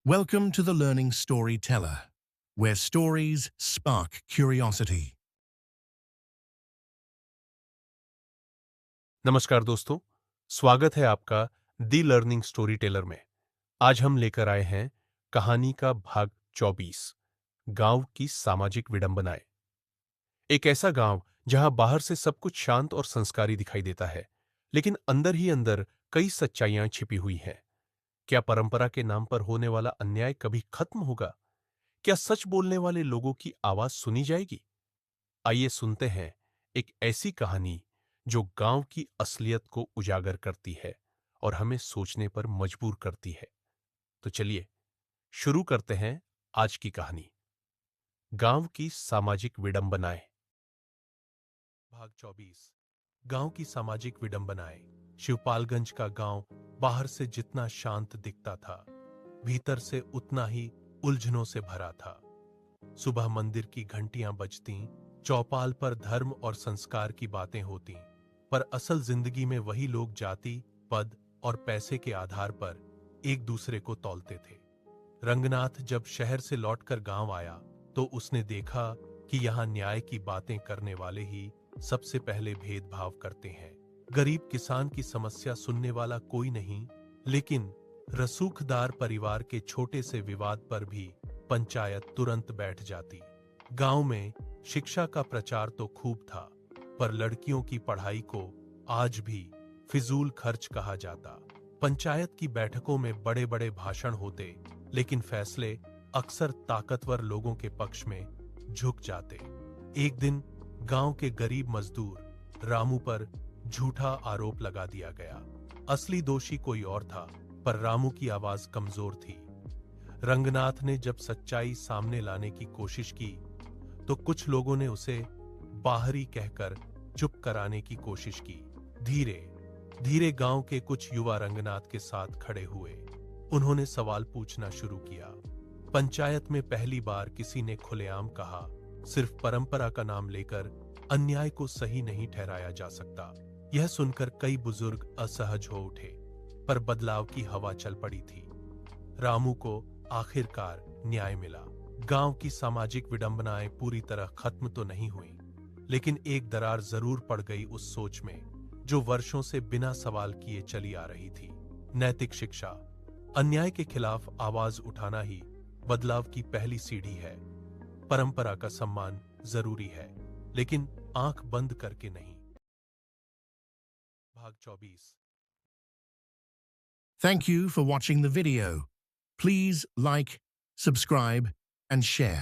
Welcome to the Learning Storyteller, where stories spark curiosity. नमस्कार दोस्तों, स्वागत है आपका दी लर्निंग स्टोरी टेलर में। आज हम लेकर आए हैं कहानी का भाग 24, गांव की सामाजिक विडंबनाएं। एक ऐसा गांव जहां बाहर से सब कुछ शांत और संस्कारी दिखाई देता है, लेकिन अंदर ही अंदर कई सच्चाइयां छिपी हुई हैं। क्या परंपरा के नाम पर होने वाला अन्याय कभी खत्म होगा? क्या सच बोलने वाले लोगों की आवाज सुनी जाएगी? आइए सुनते हैं एक ऐसी कहानी जो गांव की असलियत को उजागर करती है और हमें सोचने पर मजबूर करती है। तो चलिए शुरू करते हैं आज की कहानी, गांव की सामाजिक विडंबनाएं। भाग 24, गांव की सामाजिक विडंबनाएं। शिवपालगंज का गांव बाहर से जितना शांत दिखता था, भीतर से उतना ही उलझनों से भरा था। सुबह मंदिर की घंटियां बजतीं, चौपाल पर धर्म और संस्कार की बातें होतीं, पर असल जिंदगी में वही लोग जाति, पद और पैसे के आधार पर एक दूसरे को तौलते थे। रंगनाथ जब शहर से लौटकर गांव आया तो उसने देखा कि यहां न्याय की बातें करने वाले ही सबसे पहले भेदभाव करते हैं। गरीब किसान की समस्या सुनने वाला कोई नहीं, लेकिन रसूखदार परिवार के छोटे से विवाद पर भी पंचायत तुरंत बैठ जाती। गांव में शिक्षा का प्रचार तो खूब था, पर लड़कियों की पढ़ाई को आज भी फिजूल खर्च कहा जाता। पंचायत की बैठकों में बड़े बड़े भाषण होते, लेकिन फैसले अक्सर ताकतवर लोगों के पक्ष में झुक जाते। एक दिन गांव के गरीब मजदूर रामू पर झूठा आरोप लगा दिया गया। असली दोषी कोई और था, पर रामू की आवाज कमजोर थी। रंगनाथ ने जब सच्चाई सामने लाने की कोशिश की तो कुछ लोगों ने उसे बाहरी कहकर चुप कराने की कोशिश की। धीरे धीरे गांव के कुछ युवा रंगनाथ के साथ खड़े हुए। उन्होंने सवाल पूछना शुरू किया। पंचायत में पहली बार किसी ने खुलेआम कहा, सिर्फ परंपरा का नाम लेकर अन्याय को सही नहीं ठहराया जा सकता। यह सुनकर कई बुजुर्ग असहज हो उठे, पर बदलाव की हवा चल पड़ी थी। रामू को आखिरकार न्याय मिला। गांव की सामाजिक विडंबनाएं पूरी तरह खत्म तो नहीं हुई, लेकिन एक दरार जरूर पड़ गई उस सोच में जो वर्षों से बिना सवाल किए चली आ रही थी। नैतिक शिक्षा। अन्याय के खिलाफ आवाज उठाना ही बदलाव की पहली सीढ़ी है। परंपरा का सम्मान जरूरी है, लेकिन आंख बंद करके नहीं। भाग 24। Thank you for watching the video. Please like, subscribe, and share.